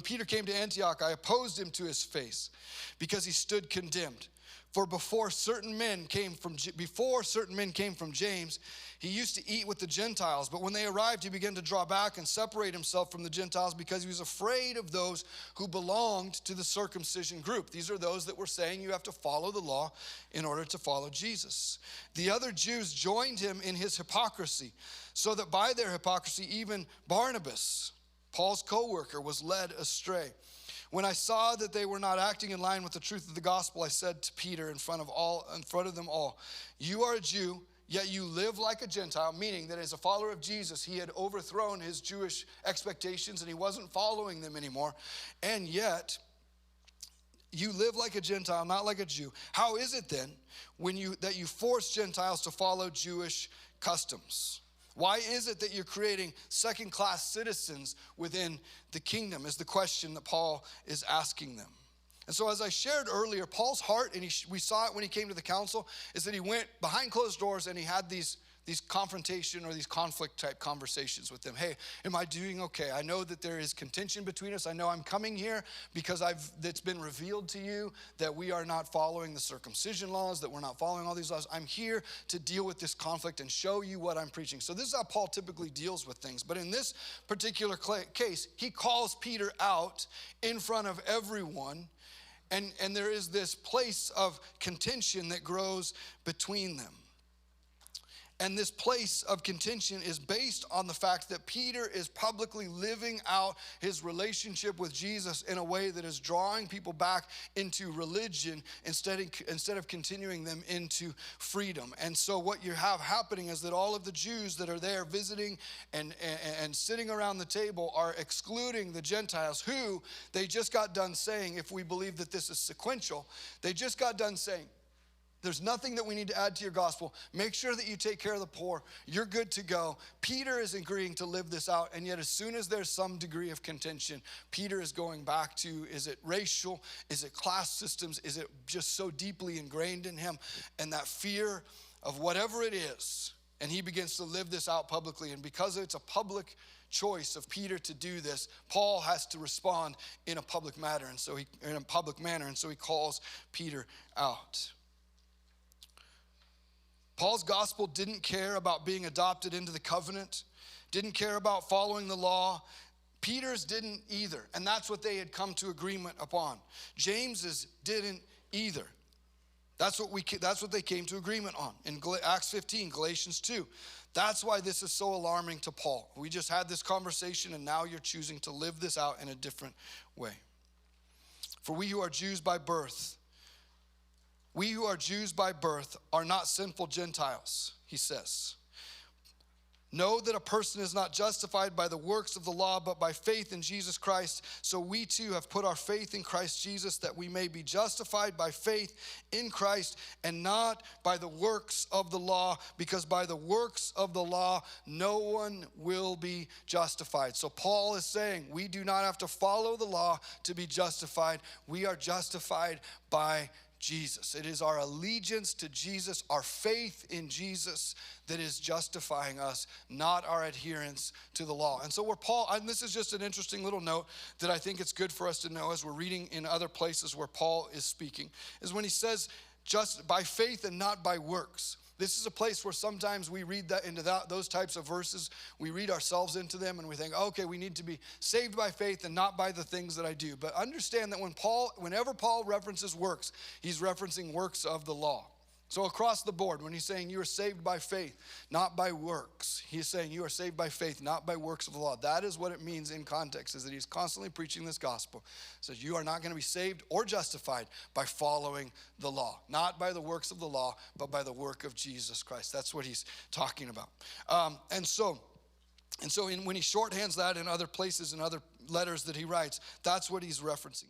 Peter came to Antioch, I opposed him to his face because he stood condemned. For before certain men came from James, he used to eat with the Gentiles. But when they arrived, he began to draw back and separate himself from the Gentiles because he was afraid of those who belonged to the circumcision group. These are those that were saying you have to follow the law in order to follow Jesus. The other Jews joined him in his hypocrisy, so that by their hypocrisy, even Barnabas, Paul's co-worker, was led astray. When I saw that they were not acting in line with the truth of the gospel, I said to Peter in front of them all, you are a Jew, yet you live like a Gentile, meaning that as a follower of Jesus, he had overthrown his Jewish expectations and he wasn't following them anymore. And yet, you live like a Gentile, not like a Jew. How is it then that you force Gentiles to follow Jewish customs? Why is it that you're creating second-class citizens within the kingdom is the question that Paul is asking them. And so as I shared earlier, Paul's heart, and we saw it when he came to the council, is that he went behind closed doors and he had these confrontation or these conflict type conversations with them. Hey, am I doing okay? I know that there is contention between us. I know I'm coming here because it's been revealed to you that we are not following the circumcision laws, that we're not following all these laws. I'm here to deal with this conflict and show you what I'm preaching. So this is how Paul typically deals with things. But in this particular case, he calls Peter out in front of everyone. And there is this place of contention that grows between them. And this place of contention is based on the fact that Peter is publicly living out his relationship with Jesus in a way that is drawing people back into religion instead of continuing them into freedom. And so what you have happening is that all of the Jews that are there visiting and sitting around the table are excluding the Gentiles who they just got done saying, if we believe that this is sequential, they just got done saying, there's nothing that we need to add to your gospel. Make sure that you take care of the poor. You're good to go. Peter is agreeing to live this out. And yet as soon as there's some degree of contention, Peter is going back to, is it racial? Is it class systems? Is it just so deeply ingrained in him? And that fear of whatever it is. And he begins to live this out publicly. And because it's a public choice of Peter to do this, Paul has to respond in a public manner. And so he calls Peter out. Paul's gospel didn't care about being adopted into the covenant, didn't care about following the law. Peter's didn't either, and that's what they had come to agreement upon. James's didn't either. That's what they came to agreement on in Acts 15, Galatians 2. That's why this is so alarming to Paul. We just had this conversation, and now you're choosing to live this out in a different way. For we who are Jews by birth are not sinful Gentiles, he says. Know that a person is not justified by the works of the law, but by faith in Jesus Christ. So we too have put our faith in Christ Jesus, that we may be justified by faith in Christ and not by the works of the law, because by the works of the law, no one will be justified. So Paul is saying we do not have to follow the law to be justified. We are justified by Jesus. It is our allegiance to Jesus, our faith in Jesus that is justifying us, not our adherence to the law. And so and this is just an interesting little note that I think it's good for us to know as we're reading in other places where Paul is speaking, is when he says just by faith and not by works. This is a place where sometimes we read those types of verses, we read ourselves into them and we think, okay, we need to be saved by faith and not by the things that I do. But understand that whenever Paul references works, he's referencing works of the law. So across the board, when he's saying you are saved by faith, not by works, he's saying you are saved by faith, not by works of the law. That is what it means in context, is that he's constantly preaching this gospel. He says you are not going to be saved or justified by following the law, not by the works of the law, but by the work of Jesus Christ. That's what he's talking about. And so when he shorthands that in other places and other letters that he writes, that's what he's referencing.